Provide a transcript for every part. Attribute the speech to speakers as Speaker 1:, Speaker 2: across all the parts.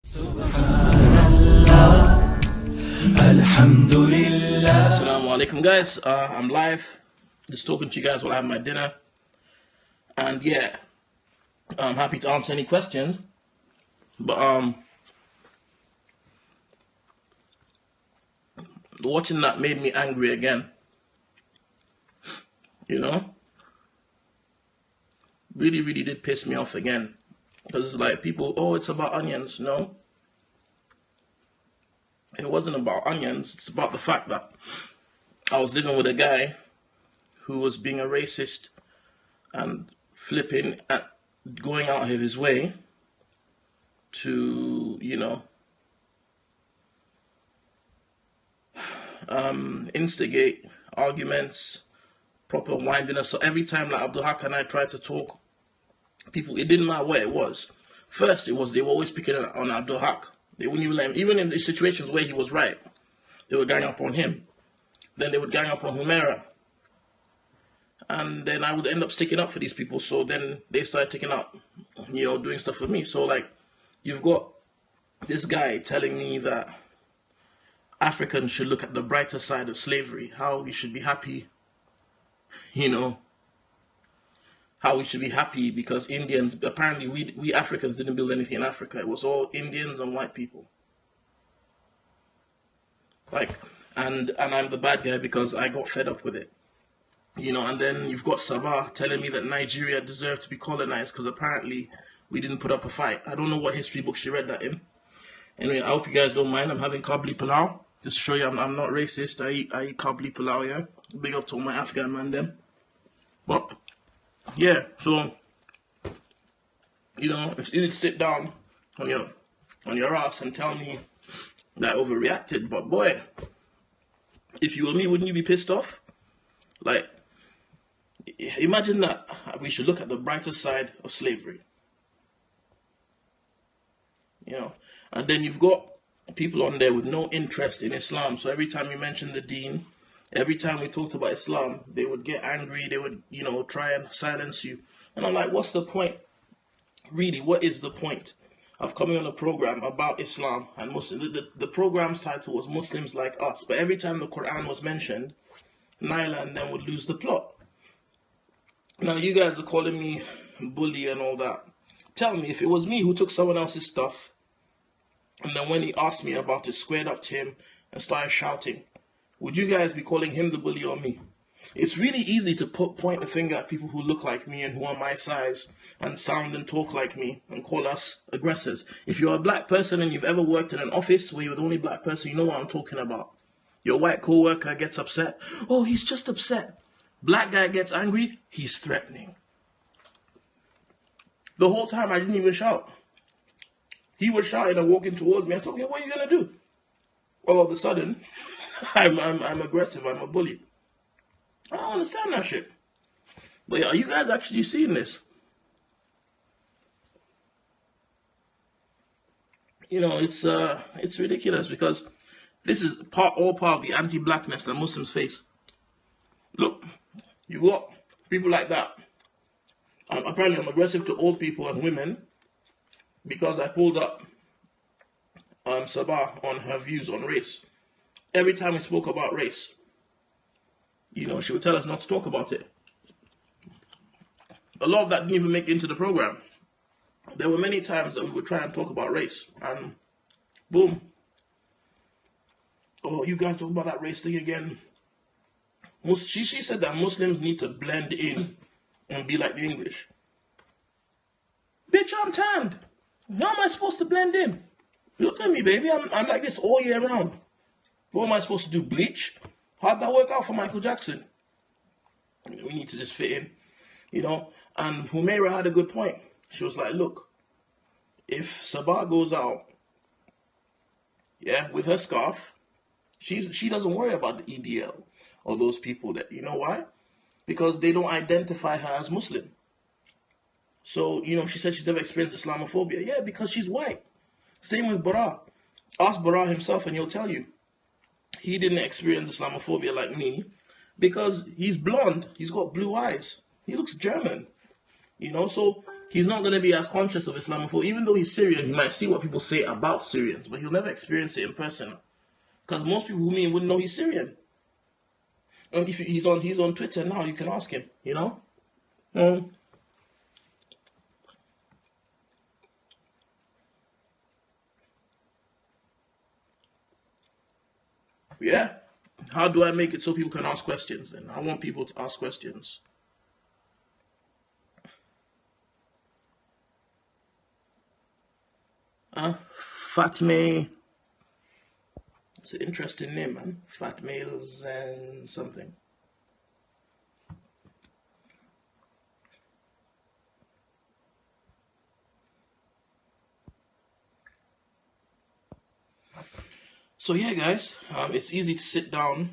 Speaker 1: Subhanallah, Alhamdulillah. Assalamu alaikum, guys. I'm live, just talking to you guys while I have my dinner, and yeah, I'm happy to answer any questions. But watching that made me angry again. You know, really, really did piss me off again, because it's like people, oh, it's about onions. No, it wasn't about onions. It's about the fact that I was living with a guy who was being a racist and flipping at going out of his way to, instigate arguments, proper windiness. So every time that Abdul Haq and I tried to talk, people, it didn't matter what it was. First, it was they were always picking on Abdul Haq. They wouldn't even let him, even in the situations where he was right, they would gang up on him. Then they would gang up on Humaira. And then I would end up sticking up for these people. So then they started taking up, doing stuff for me. So like, you've got this guy telling me that Africans should look at the brighter side of slavery, how we should be happy, how we should be happy because Indians, apparently we Africans didn't build anything in Africa. It was all Indians and white people. Like, and I'm the bad guy because I got fed up with it. And then you've got Sabah telling me that Nigeria deserved to be colonized because apparently we didn't put up a fight. I don't know what history book she read that in. Anyway, I hope you guys don't mind. I'm having kabli palau. Just to show you I'm not racist. I eat kabli palau, yeah? Big up to all my Afghan man them. But, yeah, so, if you need to sit down on your ass and tell me that I overreacted, but boy, if you were me, wouldn't you be pissed off? Like, imagine that we should look at the brighter side of slavery. And then you've got people on there with no interest in Islam. So every time you mention the deen, every time we talked about Islam, they would get angry. They would, try and silence you. And I'm like, what's the point? Really, what is the point of coming on a program about Islam and Muslims? The program's title was Muslims Like Us. But every time the Quran was mentioned, Naila and them would lose the plot. Now you guys are calling me bully and all that. Tell me, if it was me who took someone else's stuff, and then when he asked me about it, squared up to him and started shouting, would you guys be calling him the bully or me? It's really easy to point the finger at people who look like me and who are my size and sound and talk like me and call us aggressors. If you're a black person and you've ever worked in an office where you're the only black person, you know what I'm talking about. Your white co-worker gets upset. Oh, he's just upset. Black guy gets angry. He's threatening. The whole time I didn't even shout. He was shouting and walking towards me. I said, okay, what are you going to do? All of a sudden, I'm aggressive. I'm a bully. I don't understand that shit. But are you guys actually seeing this? It's ridiculous because this is all part of the anti-blackness that Muslims face. Look, you got people like that. Apparently, I'm aggressive to old people and women because I pulled up Sabah on her views on race. Every time we spoke about race, she would tell us not to talk about it. A lot of that didn't even make it into the program. There were many times that we would try and talk about race, and boom. Oh, you guys talk about that race thing again. She said that Muslims need to blend in and be like the English. Bitch, I'm tanned. How am I supposed to blend in? Look at me, baby. I'm like this all year round. What am I supposed to do? Bleach? How'd that work out for Michael Jackson? We need to just fit in, And Humaira had a good point. She was like, look, if Sabah goes out, with her scarf, she doesn't worry about the EDL or those people that, you know why? Because they don't identify her as Muslim. So, she said she's never experienced Islamophobia. Yeah, because she's white. Same with Bara. Ask Bara himself and he'll tell you. He didn't experience Islamophobia like me because he's blonde. He's got blue eyes. He looks German. So he's not going to be as conscious of Islamophobia. Even though he's Syrian, he might see what people say about Syrians, but he'll never experience it in person. Because most people who meet him wouldn't know he's Syrian. And if he's on Twitter now, you can ask him, you know? Yeah. How do I make it so people can ask questions then? I want people to ask questions. Fatme. It's an interesting name, man. Fatmails and something. So yeah, guys, it's easy to sit down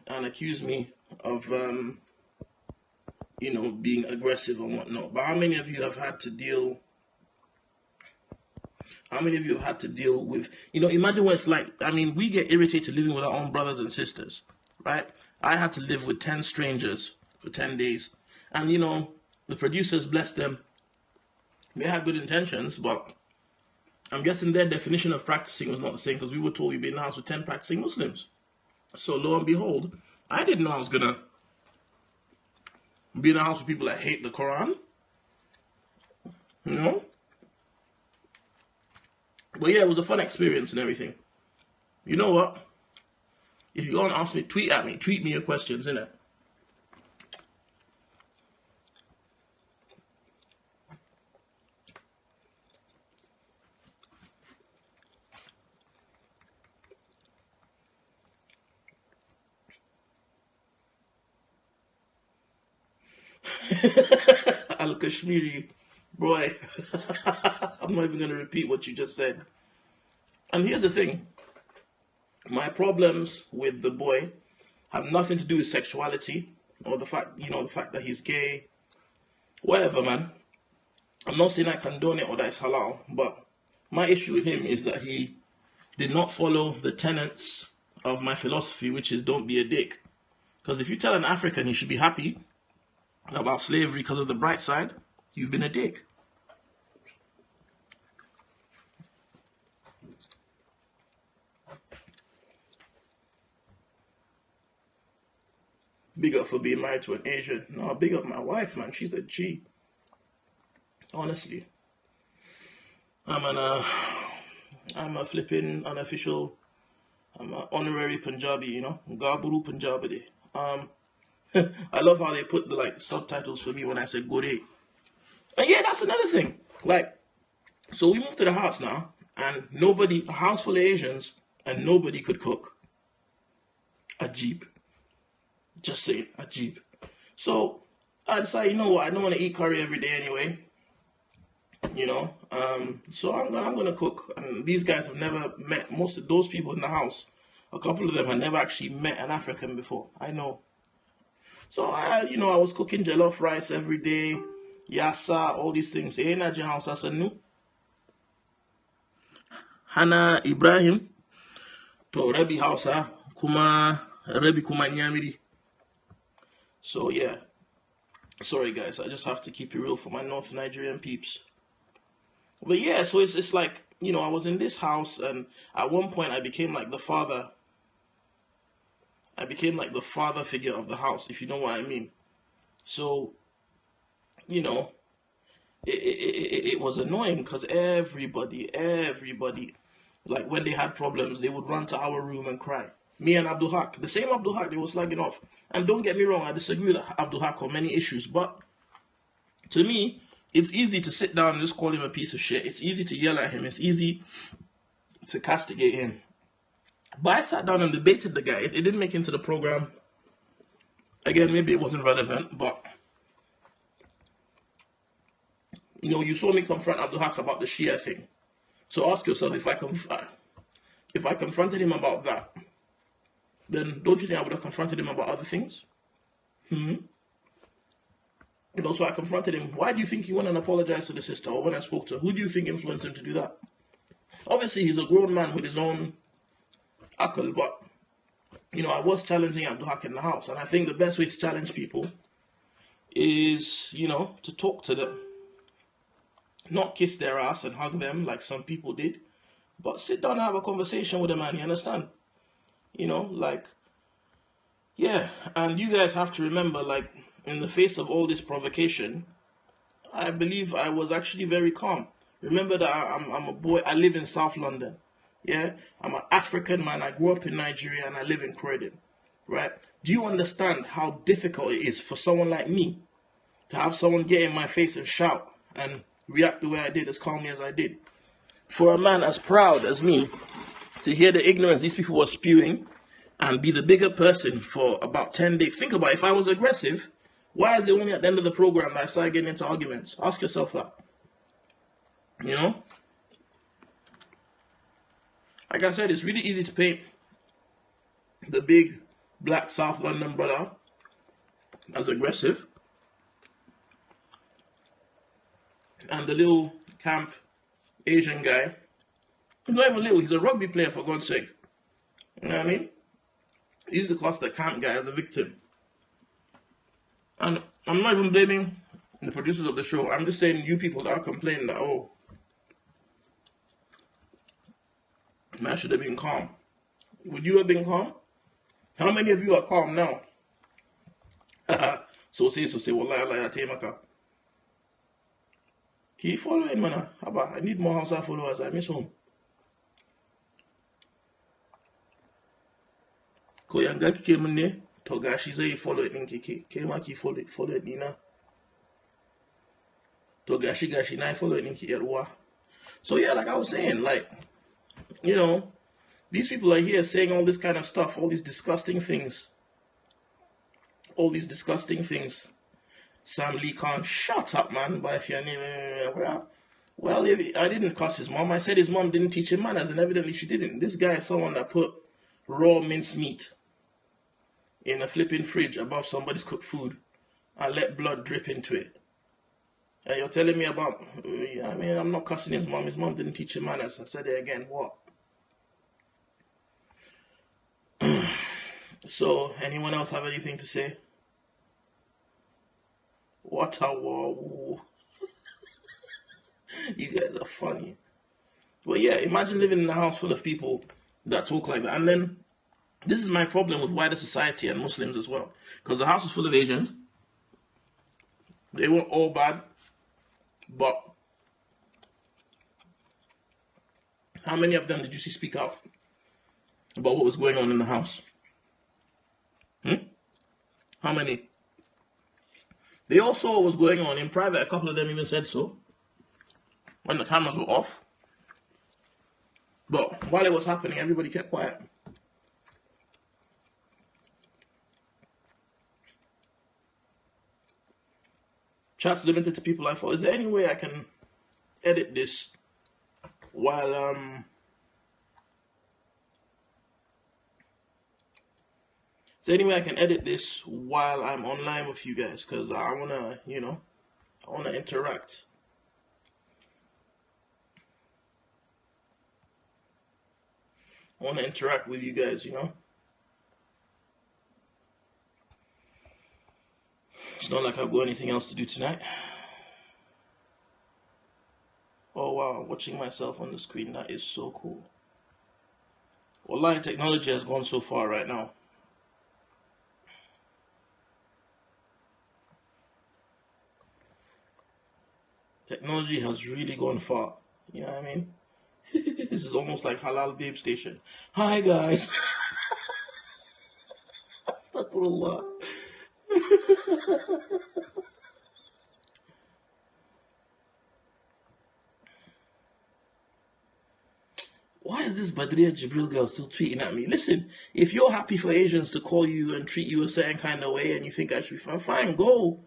Speaker 1: and accuse me of, being aggressive and whatnot. But how many of you have had to deal? How many of you have had to deal with? Imagine what it's like. I mean, we get irritated living with our own brothers and sisters, right? I had to live with 10 strangers for 10 days, and the producers, bless them, they had good intentions, but I'm guessing their definition of practicing was not the same because we were told we'd be in the house with 10 practicing Muslims. So lo and behold, I didn't know I was gonna be in a house with people that hate the Quran. But yeah, it was a fun experience and everything. You know what? If you want to ask me, tweet at me. Tweet me your questions, innit? Al-Kashmiri, boy. I'm not even going to repeat what you just said. And here's the thing. My problems with the boy have nothing to do with sexuality or the fact that he's gay. Whatever, man. I'm not saying I condone it or that it's halal, but my issue with him is that he did not follow the tenets of my philosophy, which is don't be a dick. Because if you tell an African he should be happy about slavery because of the bright side, you've been a dick. Big up for being married to an Asian. No, big up my wife, man. She's a G. Honestly. I'm a flipping unofficial, I'm an honorary Punjabi, Gaburu Punjabi. I love how they put the subtitles for me when I said Gore. And yeah, that's another thing. So we moved to the house now, and a house full of Asians, and nobody could cook. A Jeep. Just saying, a Jeep. So I decided, you know what, I don't want to eat curry every day anyway. So I'm gonna cook. And these guys have never met, most of those people in the house, a couple of them had never actually met an African before. I know. So I was cooking jollof rice every day, yassa, all these things. Hana Ibrahim to Rabi Hausa kuma Rabi kuma Nyamiri. So yeah. Sorry guys, I just have to keep it real for my North Nigerian peeps. But yeah, so it's like, I was in this house, and at one point I became like the father. I became like the father figure of the house, if you know what I mean. So, it was annoying because everybody, like when they had problems, they would run to our room and cry. Me and Abdul Haq, the same Abdul Haq they were slagging off. And don't get me wrong, I disagree with Abdul Haq on many issues, but to me, it's easy to sit down and just call him a piece of shit. It's easy to yell at him. It's easy to castigate him. But I sat down and debated the guy. It didn't make it into the program. Again, maybe it wasn't relevant, but you saw me confront Abdul Haq about the Shia thing. So ask yourself, if I confronted him about that, then don't you think I would have confronted him about other things? So I confronted him. Why do you think he went and apologized to the sister? Or when I spoke to her, who do you think influenced him to do that? Obviously, he's a grown man with his own akal, but, I was challenging Abdul Haq in the house. And I think the best way to challenge people is, to talk to them. Not kiss their ass and hug them like some people did, but sit down and have a conversation with a man, you understand? You know, like, yeah, and you guys have to remember, like, in the face of all this provocation, I believe I was actually very calm. Remember that I'm a boy, I live in South London. Yeah, I'm an African man. I grew up in Nigeria and I live in Croydon. Right? Do you understand how difficult it is for someone like me to have someone get in my face and shout and react the way I did, as calmly as I did? For a man as proud as me to hear the ignorance these people were spewing and be the bigger person for about 10 days. Think about it. If I was aggressive, why is it only at the end of the program that I started getting into arguments? Ask yourself that. You know? Like I said, it's really easy to paint the big black South London brother as aggressive, and the little camp Asian guy, he's not even little, he's a rugby player, for God's sake. You know what I mean? He's the class the camp guy as a victim. And I'm not even blaming the producers of the show. I'm just saying you people that are complaining that, oh, man should have been calm. Would you have been calm? How many of you are calm now? So say, wallahi, Allah, taimaka. Keep following, man. I need more Hausa followers. I miss home. Ko yanga kike mun ne, to gashi zai follow din kike. Ke ma ki follow dina. To gashi na follow din ki yarwa. So yeah, like I was saying, like, you know, these people are here saying all this kind of stuff, all these disgusting things. All these disgusting things. Sam Lee Khan, shut up, man. But if your name, well, if, I didn't cuss his mom. I said his mom didn't teach him manners, and evidently she didn't. This guy is someone that put raw minced meat in a flipping fridge above somebody's cooked food and let blood drip into it. And you're telling me about, I mean, I'm not cussing his mom. His mom didn't teach him manners. I said it again. What? So, anyone else have anything to say? What a war. You guys are funny. But yeah, imagine living in a house full of people that talk like that. And then, this is my problem with wider society and Muslims as well. Because the house is full of Asians. They weren't all bad. But how many of them did you see speak out about what was going on in the house? How many? They all saw what was going on in private. A couple of them even said so when the cameras were off. But while it was happening, everybody kept quiet. Chat's limited to people I follow. Is there any way I can edit this while Is there any way I can edit this while I'm online with you guys? Because I wanna, you know, I wanna interact. I wanna interact with you guys, you know. It's not like I've got anything else to do tonight. Oh wow, watching myself on the screen, that is so cool. Wallahi, technology has gone so far right now. Technology has really gone far. You know what I mean? This is almost like Halal Babe Station. Hi guys. Astaghfirullah. Why is this Badriya Jibril girl still tweeting at me? Listen, if you're happy for Asians to call you and treat you a certain kind of way and you think I should be fine, go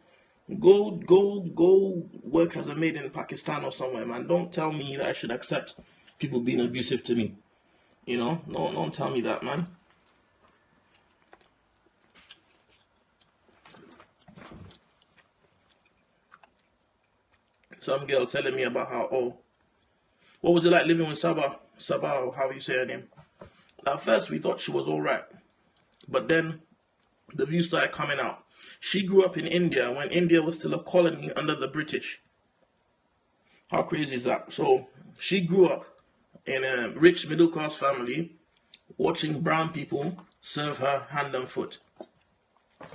Speaker 1: work as a maid in Pakistan or somewhere, man. Don't tell me that I should accept people being abusive to me. You know, no, don't tell me that, man. Some girl telling me about how, oh, what was it like living with Sabah, or how you say her name? At first, we thought she was all right. But then the views started coming out. She grew up in India when India was still a colony under the British. How crazy is that? So she grew up in a rich middle class family, watching brown people serve her hand and foot.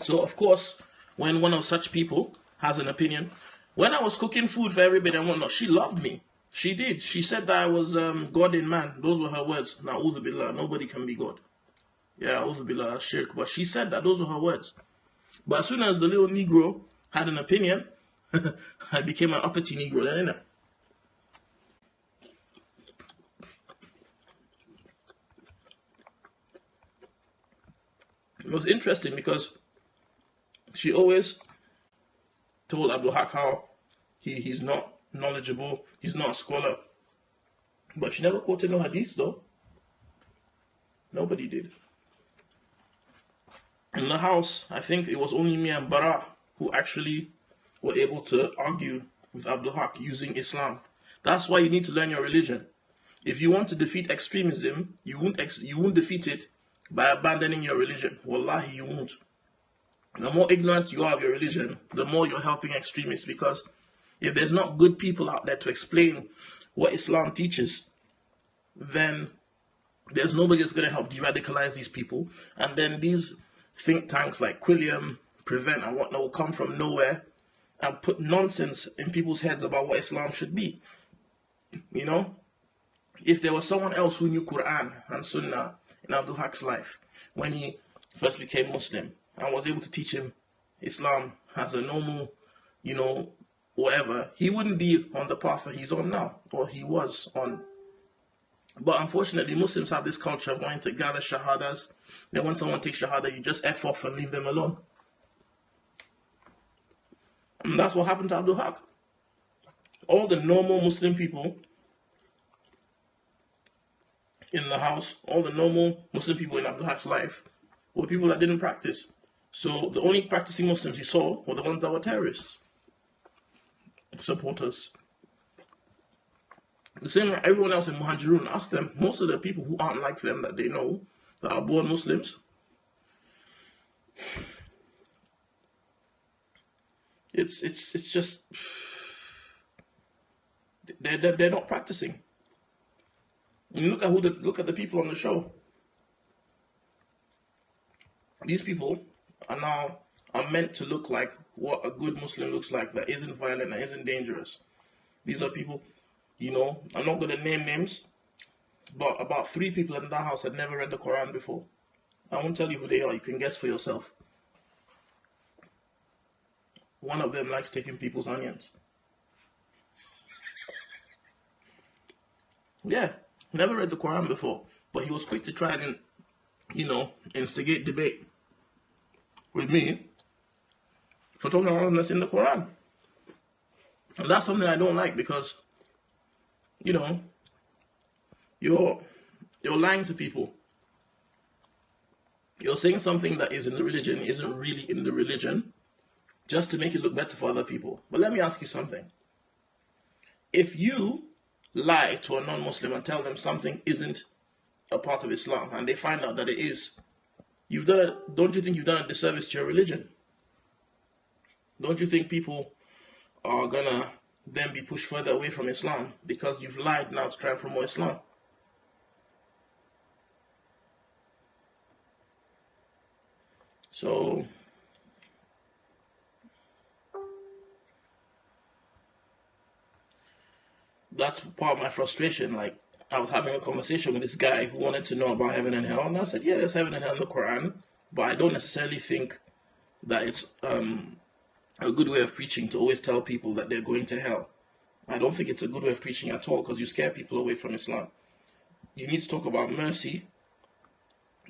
Speaker 1: So of course, when one of such people has an opinion, when I was cooking food for everybody and whatnot, she loved me. She did. She said that I was God in man. Those were her words. Na'udhu billah, nobody can be God. Yeah, a'udhu billah, shirk. But she said that those were her words. But as soon as the little Negro had an opinion, I became an uppity Negro then, innit? It was interesting because she always told Abdul Haq how he's not knowledgeable, he's not a scholar. But she never quoted no hadith though. Nobody did. In the house, I think it was only me and Bara who actually were able to argue with Abdul Haq using Islam. That's why you need to learn your religion. If you want to defeat extremism, you won't defeat it by abandoning your religion. Wallahi, you won't. The more ignorant you are of your religion, the more you're helping extremists, because if there's not good people out there to explain what Islam teaches, then there's nobody that's going to help de-radicalize these people. And then these think tanks like Quilliam, Prevent and whatnot will come from nowhere and put nonsense in people's heads about what Islam should be. You know, if there was someone else who knew Quran and Sunnah in Abdul Haq's life when he first became Muslim and was able to teach him Islam as a normal, you know, whatever, he wouldn't be on the path that he's on now, or he was on. But unfortunately, Muslims have this culture of wanting to gather shahadas. Then when someone takes shahada, you just F off and leave them alone. And that's what happened to Abdul Haq. All the normal Muslim people in the house, all the normal Muslim people in Abdul Haq's life, were people that didn't practice. So the only practicing Muslims he saw were the ones that were terrorists, supporters. The same way everyone else in Muhajirun, ask them, most of the people who aren't like them that they know, that are born Muslims, it's just, they're not practicing. You look at the people on the show. These people are meant to look like what a good Muslim looks like, that isn't violent, that isn't dangerous. These are people, you know, I'm not going to name names, but about 3 people in that house had never read the Quran before. I won't tell you who they are, you can guess for yourself. One of them likes taking people's onions. Yeah, never read the Quran before, but he was quick to try and, you know, instigate debate with me for talking about us in the Quran. And that's something I don't like, because, you know, you're lying to people. You're saying something that is in the religion isn't really in the religion, just to make it look better for other people. But let me ask you something. If you lie to a non-Muslim and tell them something isn't a part of Islam, and they find out that it is, don't you think you've done a disservice to your religion? Don't you think people are gonna then be pushed further away from Islam because you've lied now to try and promote Islam? So that's part of my frustration. Like, I was having a conversation with this guy who wanted to know about heaven and hell, and I said, yeah, there's heaven and hell in the Quran, but I don't necessarily think that it's a good way of preaching to always tell people that they're going to hell. I don't think it's a good way of preaching at all, because you scare people away from Islam. You need to talk about mercy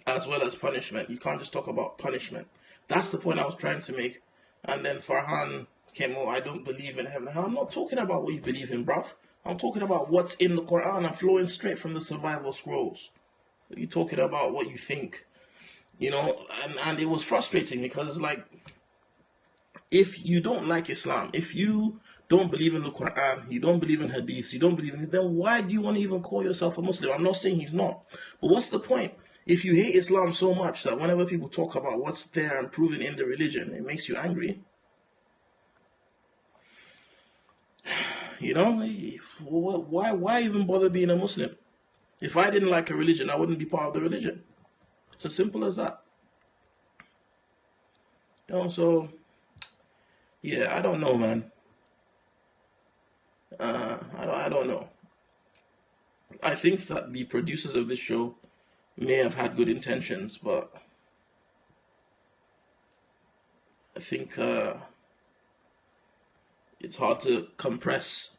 Speaker 1: as well as punishment. You can't just talk about punishment. That's the point I was trying to make. And then Farhan came, oh, I don't believe in heaven and hell. I'm not talking about what you believe in, bruv. I'm talking about what's in the Quran and flowing straight from the survival scrolls. You're talking about what you think, you know, and it was frustrating, because like, if you don't like Islam, if you don't believe in the Quran, you don't believe in Hadith, you don't believe in it, then why do you want to even call yourself a Muslim? I'm not saying he's not, but what's the point? If you hate Islam so much that whenever people talk about what's there and proven in the religion, it makes you angry, You know, why even bother being a Muslim? If I didn't like a religion, I wouldn't be part of the religion. It's as simple as that. You know, so yeah, I don't know, man. I don't know. I think that the producers of this show may have had good intentions, but I think it's hard to compress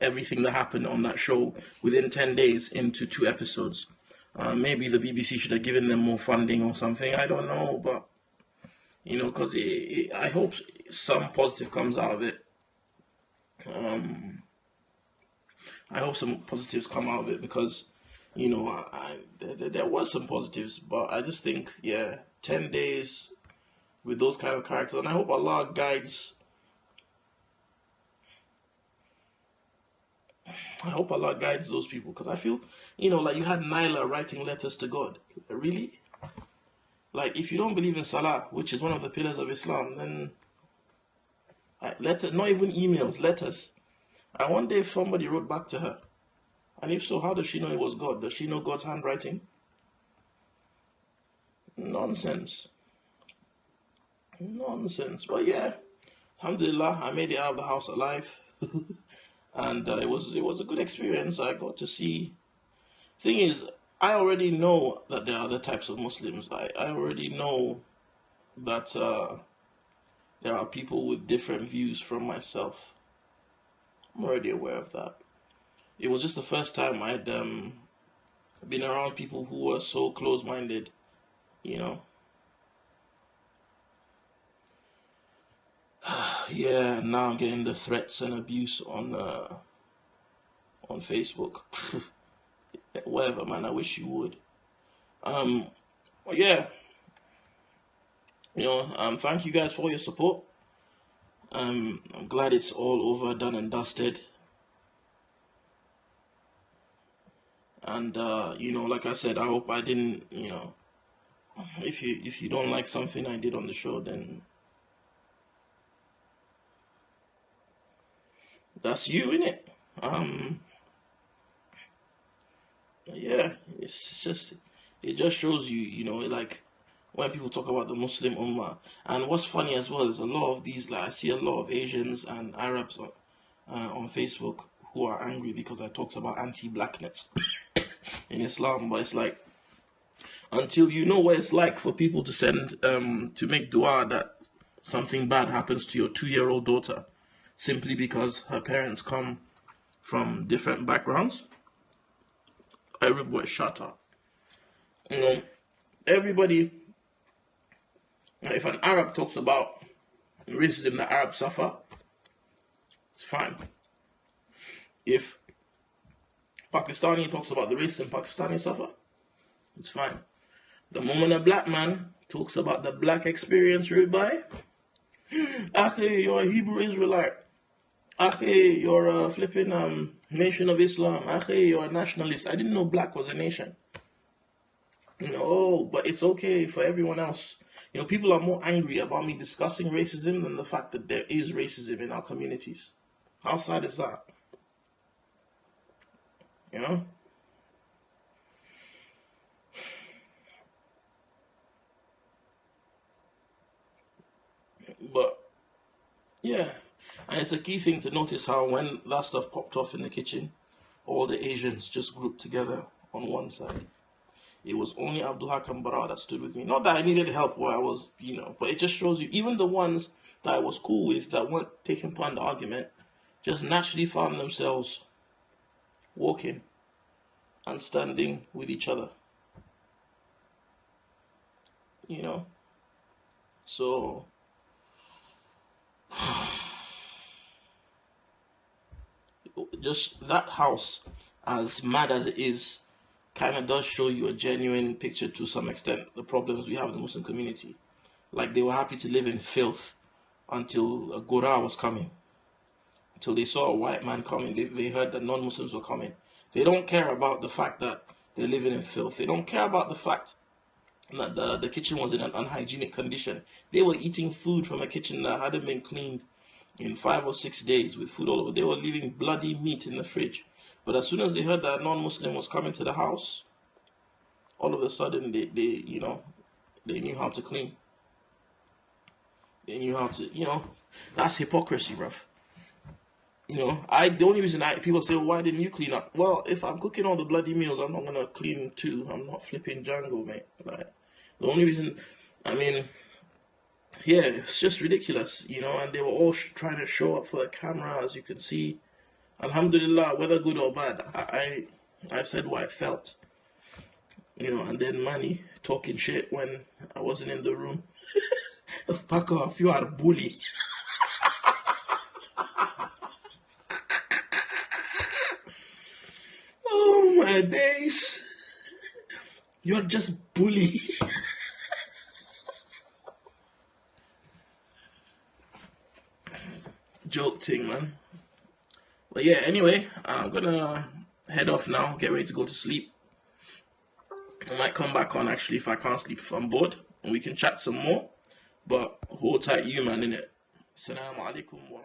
Speaker 1: everything that happened on that show within 10 days into 2 episodes. Maybe the BBC should have given them more funding or something. I don't know, but because I hope some positive comes out of it. I hope some positives come out of it because, there was some positives, but I just think, yeah, 10 days with those kind of characters, and I hope Allah guides. I hope Allah guides those people because I feel, like you had Nyla writing letters to God. Really? Like, if you don't believe in Salah, which is one of the pillars of Islam, then letters, not even emails, letters. I wonder if somebody wrote back to her. And if so, how does she know it was God? Does she know God's handwriting? Nonsense. Nonsense. But yeah, alhamdulillah, I made it out of the house alive. And it was a good experience. I got to see. Thing is, I already know that there are other types of Muslims. I already know that there are people with different views from myself. I'm already aware of that. It was just the first time I'd been around people who were so close-minded, Yeah, now I'm getting the threats and abuse on Facebook. Whatever, man. I wish you would. But yeah, thank you guys for your support. I'm glad it's all over, done and dusted. And like I said, I hope I didn't, if you don't like something I did on the show, then that's you, innit? Yeah, it just shows like when people talk about the Muslim Ummah, and what's funny as well is a lot of these, like I see a lot of Asians and Arabs on Facebook who are angry because I talked about anti-blackness in Islam, but it's like until you know what it's like for people to send to make dua that something bad happens to your 2-year-old daughter simply because her parents come from different backgrounds, everybody shut up. Everybody, if an Arab talks about racism that Arabs suffer, it's fine. If Pakistani talks about the racism Pakistani suffer, it's fine. The moment a black man talks about the black experience, Rubai, okay, you're a Hebrew Israelite. Okay, you're a flipping nation of Islam. Okay, you're a nationalist. I didn't know black was a nation. But it's okay for everyone else. People are more angry about me discussing racism than the fact that there is racism in our communities. How sad is that? But yeah, and it's a key thing to notice how when that stuff popped off in the kitchen, all the Asians just grouped together on one side. It was only Abdul Hakam Bara that stood with me. Not that I needed help where I was, but it just shows you, even the ones that I was cool with that weren't taking part in the argument, just naturally found themselves walking and standing with each other. So just that house, as mad as it is, kind of does show you a genuine picture to some extent, the problems we have in the Muslim community. Like, they were happy to live in filth until a Gora was coming. Until they saw a white man coming, they heard that non-Muslims were coming. They don't care about the fact that they're living in filth. They don't care about the fact that the kitchen was in an unhygienic condition. They were eating food from a kitchen that hadn't been cleaned in 5 or 6 days with food all over. They were leaving bloody meat in the fridge. But as soon as they heard that a non-Muslim was coming to the house, all of a sudden they knew how to clean. They knew how to, that's hypocrisy, bruv. The only reason people say, well, why didn't you clean up? Well, if I'm cooking all the bloody meals, I'm not gonna clean too. I'm not flipping Django, mate. Like, the only reason, I mean, yeah, it's just ridiculous, and they were all trying to show up for the camera, as you can see. Alhamdulillah, whether good or bad, I said what I felt, and then Manny talking shit when I wasn't in the room. Fuck off, you are a bully. Oh my days. You're just bully. Joke thing, man. But yeah, anyway, I'm gonna head off now, get ready to go to sleep. I might come back on actually if I can't sleep, if I'm bored, and we can chat some more. But hold tight, you man, innit? Assalamu alaikum wa